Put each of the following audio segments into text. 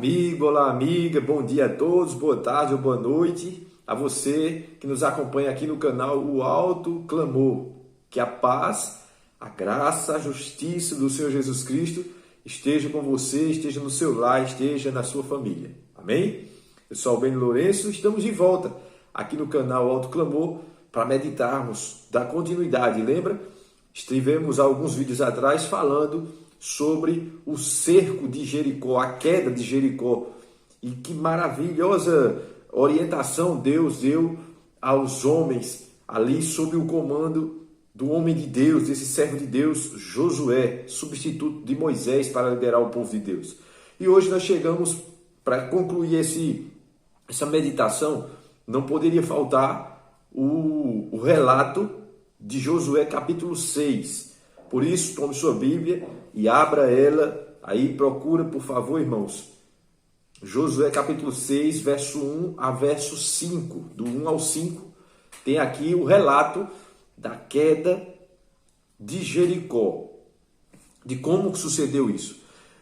amigo, olá amiga, bom dia a todos, boa tarde ou boa noite a você que nos acompanha aqui no canal O Alto Clamor. Que a paz, a graça, a justiça do Senhor Jesus Cristo esteja com você, esteja no seu lar, esteja na sua família. Amém? Eu sou Albênio Lourenço, estamos de volta aqui no canal O Alto Clamor para meditarmos, dar continuidade. Lembra? Estivemos há alguns vídeos atrás falando sobre o cerco de Jericó, a queda de Jericó. E que maravilhosa orientação Deus deu aos homens ali sob o comando do homem de Deus, desse servo de Deus, Josué, substituto de Moisés para liderar o povo de Deus. E hoje nós chegamos para concluir essa meditação, não poderia faltar o relato de Josué capítulo 6. Por isso, tome sua Bíblia e abra ela, aí procura, por favor, irmãos. Josué capítulo 6, verso 1 a verso 5. Do 1 ao 5, tem aqui o relato da queda de Jericó, de como sucedeu isso.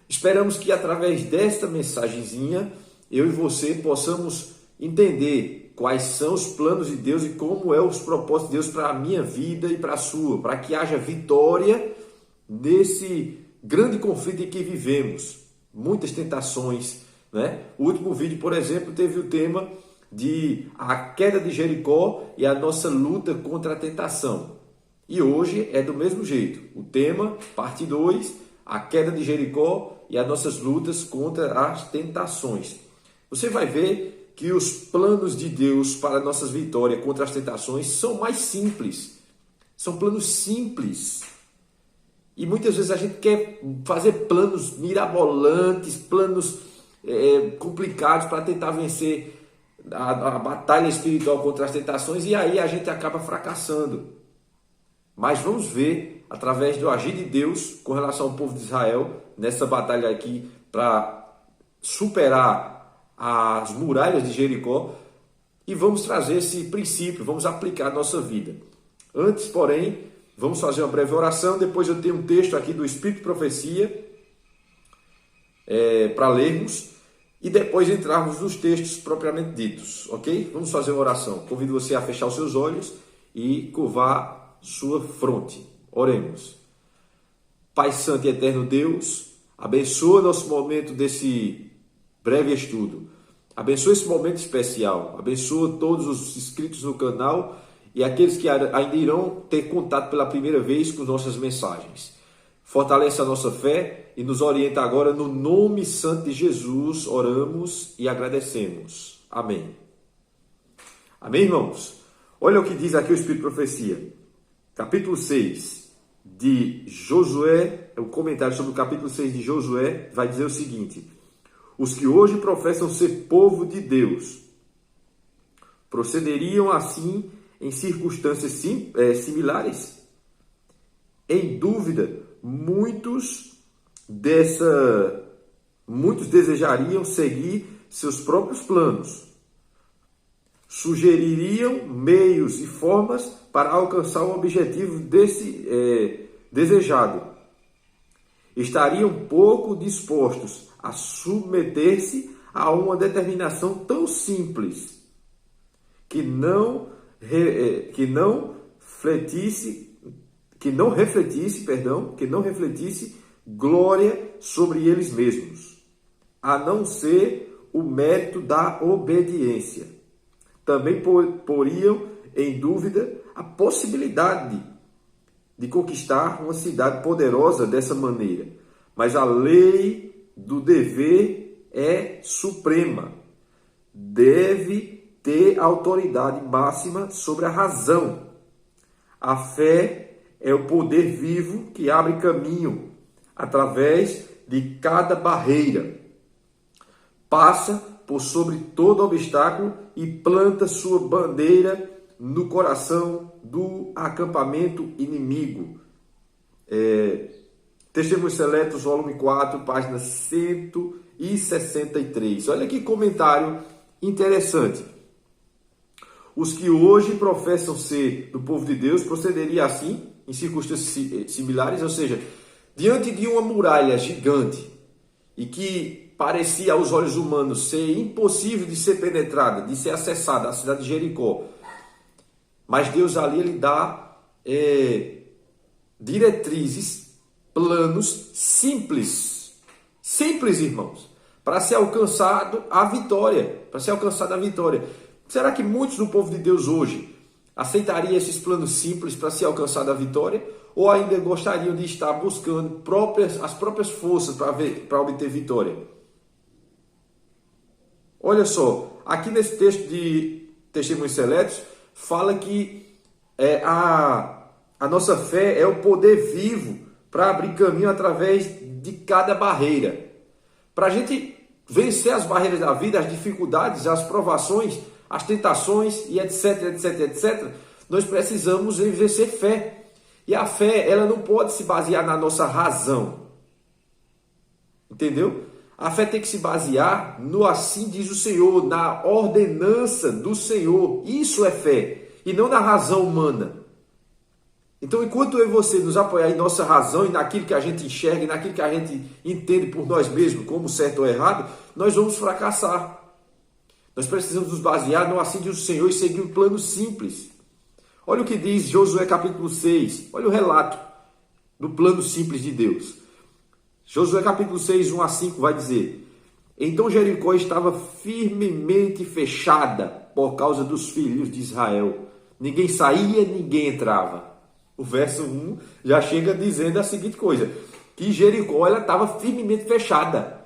Esperamos que através desta mensagenzinha, eu e você possamos entender quais são os planos de Deus e como é os propósitos de Deus para a minha vida e para a sua, para que haja vitória nesse grande conflito em que vivemos. Muitas tentações, né? O último vídeo, por exemplo, teve o tema de a queda de Jericó e a nossa luta contra a tentação. E hoje é do mesmo jeito. O tema, parte 2, a queda de Jericó e as nossas lutas contra as tentações. Você vai ver que os planos de Deus para nossas vitórias contra as tentações são mais simples. São planos simples. E muitas vezes a gente quer fazer planos mirabolantes, planos complicados para tentar vencer a batalha espiritual contra as tentações, e aí a gente acaba fracassando. Mas vamos ver, através do agir de Deus com relação ao povo de Israel, nessa batalha aqui, para superar as muralhas de Jericó, e vamos trazer esse princípio, vamos aplicar na nossa vida. Antes, porém, vamos fazer uma breve oração, depois eu tenho um texto aqui do Espírito de Profecia para lermos, e depois entrarmos nos textos propriamente ditos, ok? Vamos fazer uma oração. Convido você a fechar os seus olhos e curvar sua fronte. Oremos. Pai Santo e Eterno Deus, abençoa nosso momento desse breve estudo. Abençoa esse momento especial. Abençoa todos os inscritos no canal e aqueles que ainda irão ter contato pela primeira vez com nossas mensagens. Fortaleça a nossa fé e nos orienta agora no nome santo de Jesus. Oramos e agradecemos. Amém. Amém, irmãos? Olha o que diz aqui o Espírito de Profecia. Capítulo 6 de Josué, o comentário sobre o capítulo 6 de Josué vai dizer o seguinte: os que hoje professam ser povo de Deus procederiam assim em circunstâncias similares? Em dúvida, muitos desejariam seguir seus próprios planos, sugeririam meios e formas para alcançar o objetivo desejado. Estariam pouco dispostos a submeter-se a uma determinação tão simples que não refletisse glória sobre eles mesmos, a não ser o mérito da obediência. Também poriam em dúvida a possibilidade de conquistar uma cidade poderosa dessa maneira. Mas a lei do dever é suprema. Deve ter autoridade máxima sobre a razão. A fé é o poder vivo que abre caminho através de cada barreira. Passa por sobre todo obstáculo e planta sua bandeira no coração do acampamento inimigo. Testemunhos Seletos, volume 4, página 163. Olha que comentário interessante. Os que hoje professam ser do povo de Deus procederiam assim, em circunstâncias similares, ou seja, diante de uma muralha gigante, e que parecia aos olhos humanos ser impossível de ser penetrada, de ser acessada, a cidade de Jericó. Mas Deus ali, ele dá diretrizes, planos simples, irmãos, para ser alcançado a vitória, Será que muitos do povo de Deus hoje aceitariam esses planos simples para ser alcançado a vitória? Ou ainda gostariam de estar buscando as próprias forças para obter vitória? Olha só, aqui nesse texto de Testemunhos Seletos, fala que a nossa fé é o poder vivo para abrir caminho através de cada barreira. Para a gente vencer as barreiras da vida, as dificuldades, as provações, as tentações e etc, nós precisamos exercer fé. E a fé, ela não pode se basear na nossa razão. Entendeu? A fé tem que se basear no assim diz o Senhor, na ordenança do Senhor. Isso é fé, e não na razão humana. Então, enquanto eu e você nos apoiar em nossa razão e naquilo que a gente enxerga, e naquilo que a gente entende por nós mesmos como certo ou errado, nós vamos fracassar. Nós precisamos nos basear no assim diz o Senhor e seguir um plano simples. Olha o que diz Josué capítulo 6. Olha o relato do plano simples de Deus. Josué capítulo 6, 1 a 5 vai dizer: Então Jericó estava firmemente fechada por causa dos filhos de Israel. Ninguém saía, ninguém entrava. O verso 1 já chega dizendo a seguinte coisa: que Jericó estava firmemente fechada.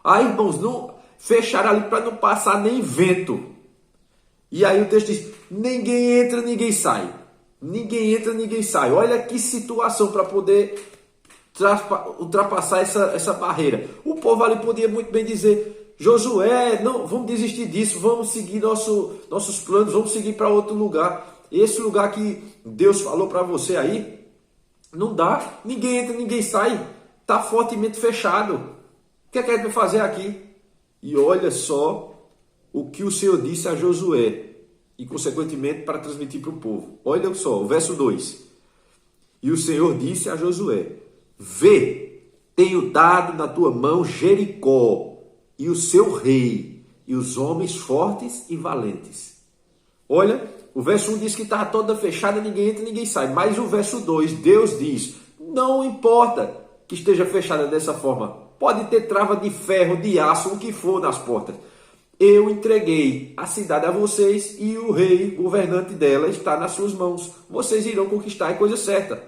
Irmãos, não fecharam ali para não passar nem vento. E aí o texto diz: ninguém entra, ninguém sai. Ninguém entra, ninguém sai. Olha que situação para poder ultrapassar essa barreira. O povo ali podia muito bem dizer: Josué, não, vamos desistir disso, vamos seguir nossos planos, vamos seguir para outro lugar. Esse lugar que Deus falou para você aí, não dá. Ninguém entra, ninguém sai. Está fortemente fechado. O que é que a gente vai fazer aqui? E olha só o que o Senhor disse a Josué, e consequentemente para transmitir para o povo. Olha só, o verso 2. E o Senhor disse a Josué: Vê, tenho dado na tua mão Jericó, e o seu rei, e os homens fortes e valentes. Olha, o verso 1 diz que estava toda fechada, ninguém entra, ninguém sai. Mas o verso 2, Deus diz: não importa que esteja fechada dessa forma. Pode ter trava de ferro, de aço, o que for nas portas. Eu entreguei a cidade a vocês e o rei, governante dela, está nas suas mãos. Vocês irão conquistar, é coisa certa.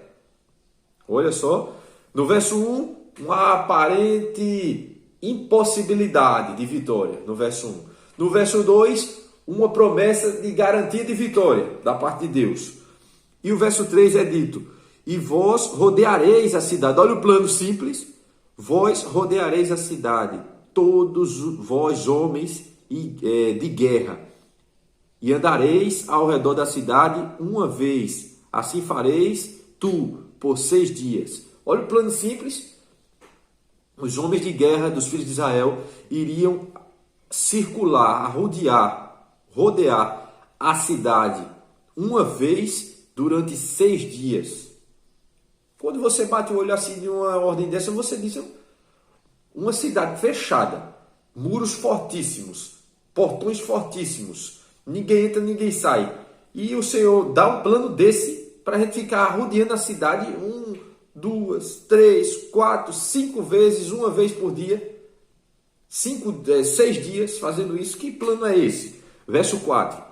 Olha só, no verso 1, uma aparente impossibilidade de vitória, no verso 1. No verso 2, uma promessa de garantia de vitória da parte de Deus. E o verso 3 é dito: e vós rodeareis a cidade. Olha o plano simples. Vós rodeareis a cidade, todos vós homens de guerra, e andareis ao redor da cidade uma vez. Assim fareis tu por 6 dias. Olha o plano simples. Os homens de guerra dos filhos de Israel iriam circular, rodear a cidade uma vez durante 6 dias. Quando você bate o olho assim de uma ordem dessa, você diz: uma cidade fechada, muros fortíssimos, portões fortíssimos, ninguém entra, ninguém sai. E o Senhor dá um plano desse para a gente ficar rodeando a cidade 1, 2, 3, 4, 5 vezes, uma vez por dia. 6 dias fazendo isso. Que plano é esse? Verso 4.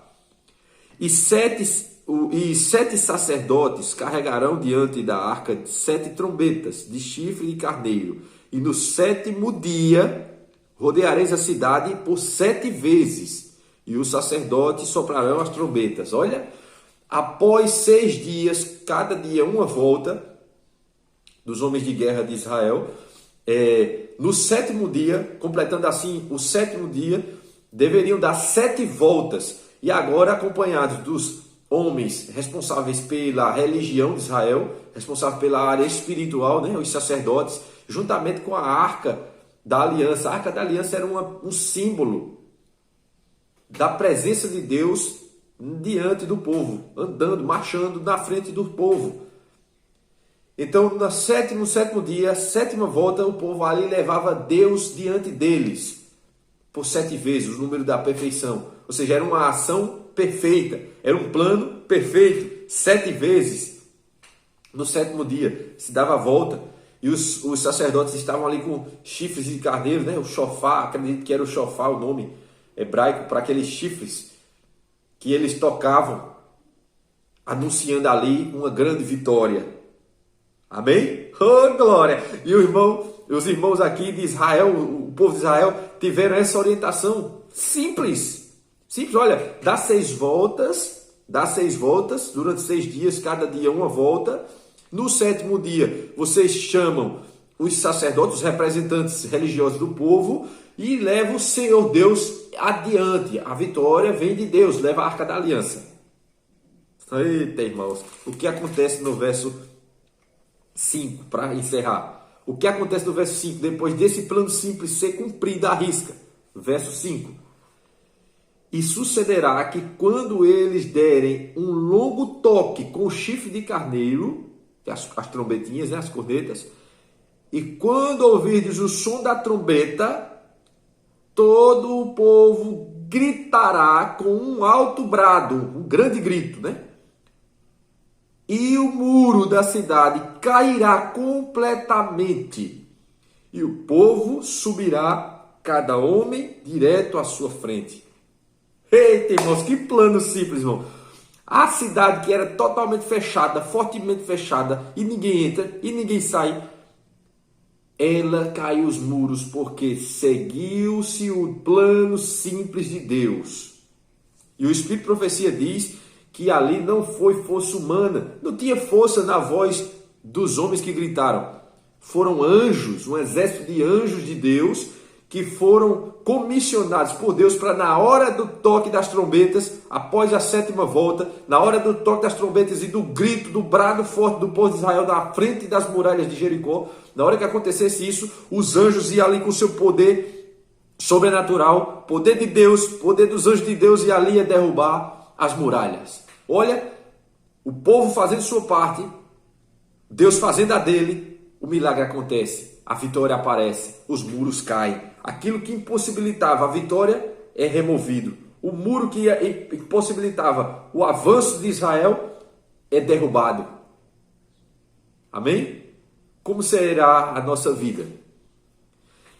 E sete sacerdotes carregarão diante da arca 7 trombetas de chifre de carneiro. E no 7º dia rodeareis a cidade por 7 vezes. E os sacerdotes soprarão as trombetas. Olha, após 6 dias, cada dia uma volta dos homens de guerra de Israel. No 7º dia, completando assim o 7º dia, deveriam dar 7 voltas. E agora acompanhados dos homens responsáveis pela religião de Israel, responsáveis pela área espiritual, né, os sacerdotes, juntamente com a arca da aliança. A arca da aliança era um símbolo da presença de Deus diante do povo, andando, marchando na frente do povo. Então, no sétimo dia, sétima volta, o povo ali levava Deus diante deles. Por 7 vezes, o número da perfeição. Ou seja, era uma ação perfeita. Era um plano perfeito. 7 vezes. No sétimo dia, se dava a volta. E os sacerdotes estavam ali com chifres de carneiro, né? O shofar, acredito que era o shofar, o nome hebraico para aqueles chifres que eles tocavam, anunciando ali uma grande vitória. Amém? Oh, glória! E os irmãos aqui de Israel, o povo de Israel, tiveram essa orientação simples. Simples, olha, dá 6 voltas, durante 6 dias, cada dia uma volta. No sétimo dia, vocês chamam os sacerdotes, os representantes religiosos do povo, e levam o Senhor Deus adiante. A vitória vem de Deus, leva a Arca da Aliança. Eita, irmãos, o que acontece no verso 5, para encerrar? O que acontece no verso 5, depois desse plano simples ser cumprido à risca? Verso 5. E sucederá que quando eles derem um longo toque com o chifre de carneiro, as trombetinhas, né, as cornetas, e quando ouvirdes o som da trombeta, todo o povo gritará com um alto brado, um grande grito, né? E o muro da cidade cairá completamente, e o povo subirá, cada homem direto à sua frente. Eita, irmãos, que plano simples, irmão. A cidade que era totalmente fechada, fortemente fechada, e ninguém entra, e ninguém sai, ela caiu os muros, porque seguiu-se o plano simples de Deus. E o Espírito de Profecia diz que ali não foi força humana, não tinha força na voz dos homens que gritaram. Foram anjos, um exército de anjos de Deus, que foram comissionados por Deus para, na hora do toque das trombetas, após a 7ª volta, na hora do toque das trombetas e do grito, do brado forte do povo de Israel na frente das muralhas de Jericó, na hora que acontecesse isso, os anjos iam ali com seu poder sobrenatural, poder de Deus, poder dos anjos de Deus, e ali ia derrubar as muralhas. Olha, o povo fazendo sua parte, Deus fazendo a dele, o milagre acontece, a vitória aparece, os muros caem. Aquilo que impossibilitava a vitória é removido. O muro que impossibilitava o avanço de Israel é derrubado. Amém? Como será a nossa vida?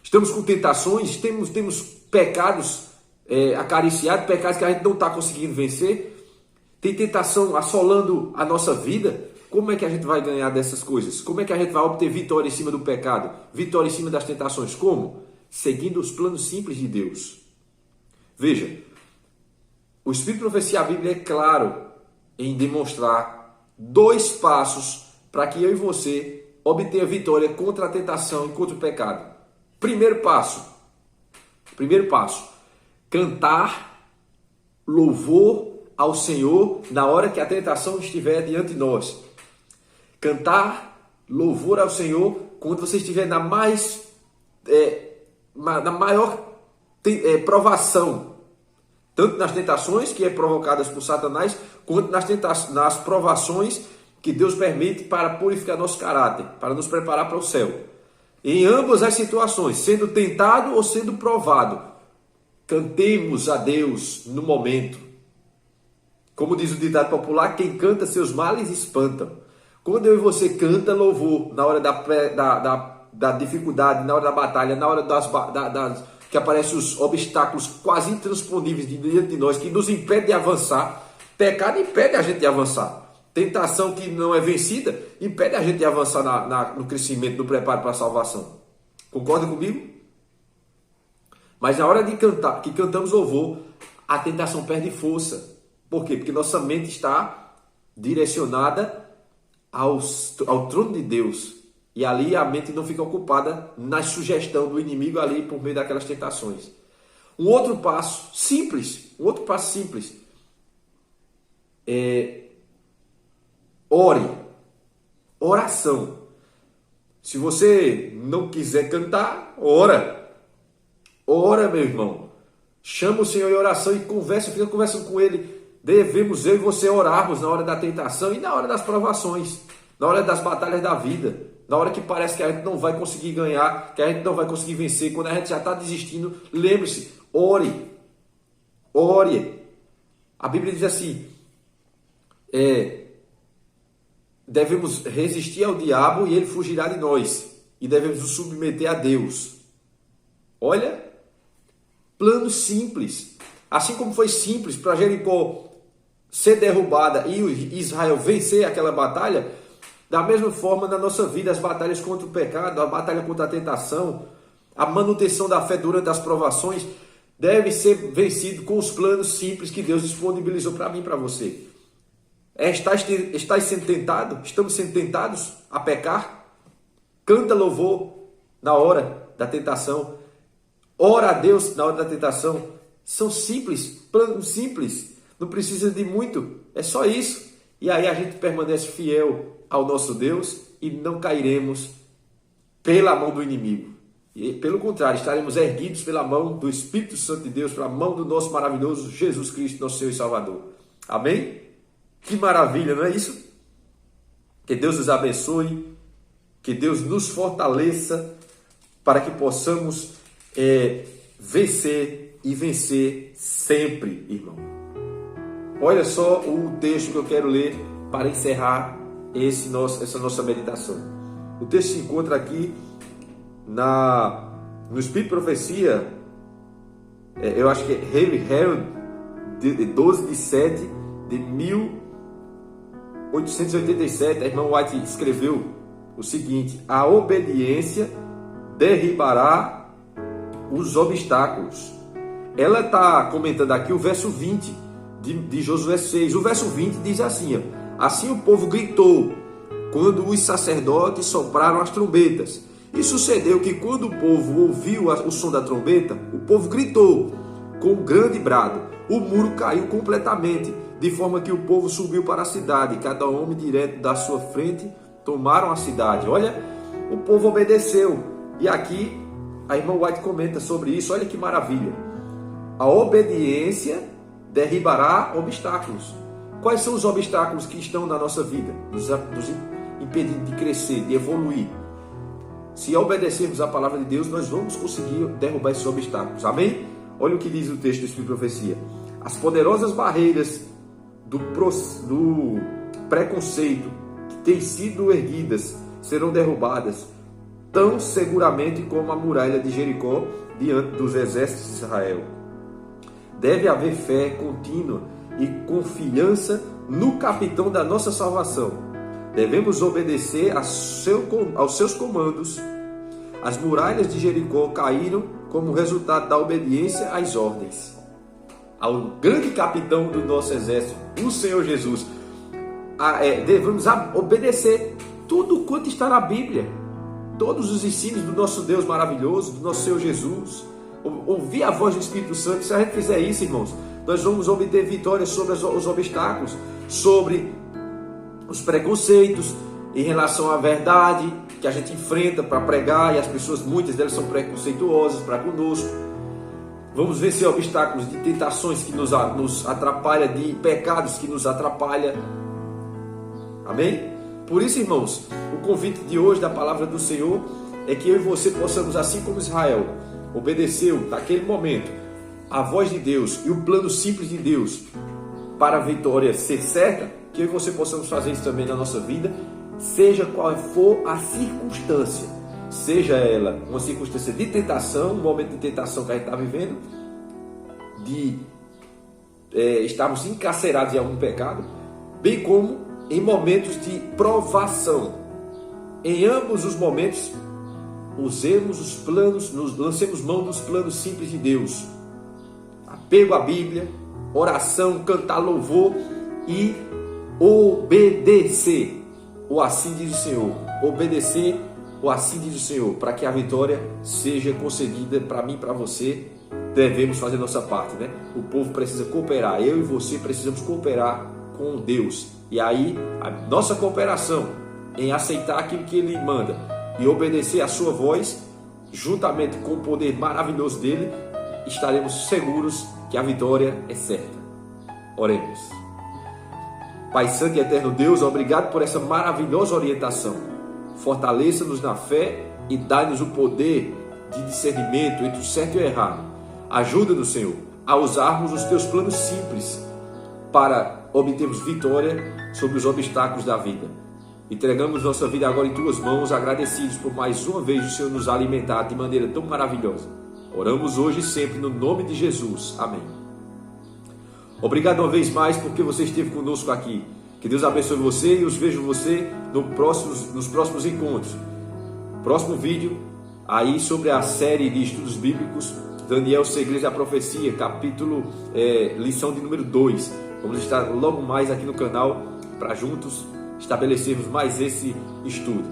Estamos com tentações, temos pecados acariciados, pecados que a gente não está conseguindo vencer. Tem tentação assolando a nossa vida. Como é que a gente vai ganhar dessas coisas? Como é que a gente vai obter vitória em cima do pecado? Vitória em cima das tentações? Como? Seguindo os planos simples de Deus. Veja, o Espírito de Profecia, a Bíblia é claro em demonstrar 2 passos para que eu e você obtenha vitória contra a tentação e contra o pecado. Primeiro passo, cantar louvor ao Senhor na hora que a tentação estiver diante de nós. Cantar louvor ao Senhor quando você estiver na maior provação, tanto nas tentações que é provocadas por Satanás, quanto nas provações que Deus permite para purificar nosso caráter, para nos preparar para o céu. Em ambas as situações, sendo tentado ou sendo provado, cantemos a Deus no momento. Como diz o ditado popular, quem canta seus males espantam. Quando eu e você canta louvor na hora da dificuldade, na hora da batalha, na hora que aparecem os obstáculos quase intransponíveis diante de nós, que nos impede de avançar, pecado impede a gente de avançar. Tentação que não é vencida impede a gente de avançar no crescimento, no preparo para a salvação. Concorda comigo? Mas na hora de cantar, que cantamos louvor, a tentação perde força. Por quê? Porque nossa mente está direcionada ao trono de Deus. E ali a mente não fica ocupada na sugestão do inimigo ali por meio daquelas tentações. Um outro passo simples ore. Oração. Se você não quiser cantar, ora. Ora, meu irmão. Chama o Senhor em oração e fica conversando com Ele. Devemos eu e você orarmos na hora da tentação e na hora das provações. na hora das batalhas da vida, na hora que parece que a gente não vai conseguir ganhar, que a gente não vai conseguir vencer, quando a gente já está desistindo, lembre-se, ore. Ore. A Bíblia diz assim, devemos resistir ao diabo e ele fugirá de nós. E devemos nos submeter a Deus. Olha, plano simples. Assim como foi simples para Jericó ser derrubada e Israel vencer aquela batalha, da mesma forma na nossa vida, as batalhas contra o pecado, a batalha contra a tentação, a manutenção da fé durante as provações, deve ser vencido com os planos simples que Deus disponibilizou para mim e para você. Estás sendo tentado? Estamos sendo tentados a pecar? Canta louvor na hora da tentação. Ora a Deus na hora da tentação. São simples, planos simples. Não precisa de muito. É só isso. E aí a gente permanece fiel ao nosso Deus e não cairemos pela mão do inimigo. E, pelo contrário, estaremos erguidos pela mão do Espírito Santo de Deus, pela mão do nosso maravilhoso Jesus Cristo, nosso Senhor e Salvador. Amém? Que maravilha, não é isso? Que Deus nos abençoe, que Deus nos fortaleça para que possamos vencer e vencer sempre, irmão. Olha só o texto que eu quero ler para encerrar essa nossa meditação. O texto se encontra aqui no Espírito de Profecia, eu acho que é Harold, 12/7 de 1887, a irmã White escreveu o seguinte: a obediência derribará os obstáculos. Ela está comentando aqui o verso 20 de Josué 6. O verso 20 diz assim: assim o povo gritou quando os sacerdotes sopraram as trombetas. E sucedeu que quando o povo ouviu o som da trombeta, o povo gritou com um grande brado. O muro caiu completamente, de forma que o povo subiu para a cidade, e cada homem direto da sua frente tomaram a cidade. Olha, o povo obedeceu. E aqui a irmã White comenta sobre isso. Olha que maravilha. A obediência derribará obstáculos. Quais são os obstáculos que estão na nossa vida, nos impedindo de crescer, de evoluir? Se obedecermos a palavra de Deus, nós vamos conseguir derrubar esses obstáculos. Amém? Olha o que diz o texto do Espírito de Profecia. As poderosas barreiras do preconceito que têm sido erguidas serão derrubadas tão seguramente como a muralha de Jericó diante dos exércitos de Israel. Deve haver fé contínua e confiança no capitão da nossa salvação. Devemos obedecer aos seus comandos. As muralhas de Jericó caíram como resultado da obediência às ordens. Ao grande capitão do nosso exército, o Senhor Jesus, devemos obedecer tudo quanto está na Bíblia. Todos os ensinos do nosso Deus maravilhoso, do nosso Senhor Jesus. Ouvir a voz do Espírito Santo. Se a gente fizer isso, irmãos, nós vamos obter vitória sobre os obstáculos, sobre os preconceitos em relação à verdade que a gente enfrenta para pregar, e as pessoas, muitas delas são preconceituosas para conosco. Vamos vencer obstáculos de tentações que nos atrapalham, de pecados que nos atrapalham. Amém? Por isso, irmãos, o convite de hoje da palavra do Senhor é que eu e você possamos, assim como Israel obedeceu naquele momento a voz de Deus e o plano simples de Deus para a vitória ser certa, que eu e você possamos fazer isso também na nossa vida, seja qual for a circunstância, seja ela uma circunstância de tentação, um momento de tentação que a gente está vivendo, de estarmos encarcerados em algum pecado, bem como em momentos de provação. Em ambos os momentos, usemos os planos, lancemos mão dos planos simples de Deus. Apego à Bíblia, oração, cantar louvor e obedecer. O assim diz o Senhor. Obedecer o assim diz o Senhor. Para que a vitória seja concedida para mim e para você, devemos fazer nossa parte, né? O povo precisa cooperar. Eu e você precisamos cooperar com Deus. E aí, a nossa cooperação em aceitar aquilo que Ele manda e obedecer a sua voz, juntamente com o poder maravilhoso dele, estaremos seguros que a vitória é certa. Oremos. Pai Santo e Eterno Deus, obrigado por essa maravilhosa orientação. Fortaleça-nos na fé e dá-nos o poder de discernimento entre o certo e o errado. Ajuda-nos, Senhor, a usarmos os teus planos simples para obtermos vitória sobre os obstáculos da vida. Entregamos nossa vida agora em tuas mãos, agradecidos por mais uma vez o Senhor nos alimentar de maneira tão maravilhosa. Oramos hoje e sempre no nome de Jesus. Amém. Obrigado uma vez mais porque você esteve conosco aqui. Que Deus abençoe você e os vejo você nos próximos encontros. Próximo vídeo aí sobre a série de estudos bíblicos Daniel, Segredos da Profecia, lição de número 2. Vamos estar logo mais aqui no canal para juntos estabelecermos mais esse estudo.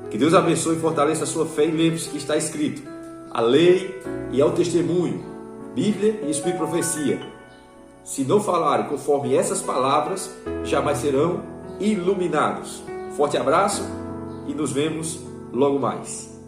Que Deus abençoe e fortaleça a sua fé e lembre-se que está escrito: a lei e ao testemunho, Bíblia e Espírito de Profecia, se não falarem conforme essas palavras, jamais serão iluminados. Forte abraço e nos vemos logo mais.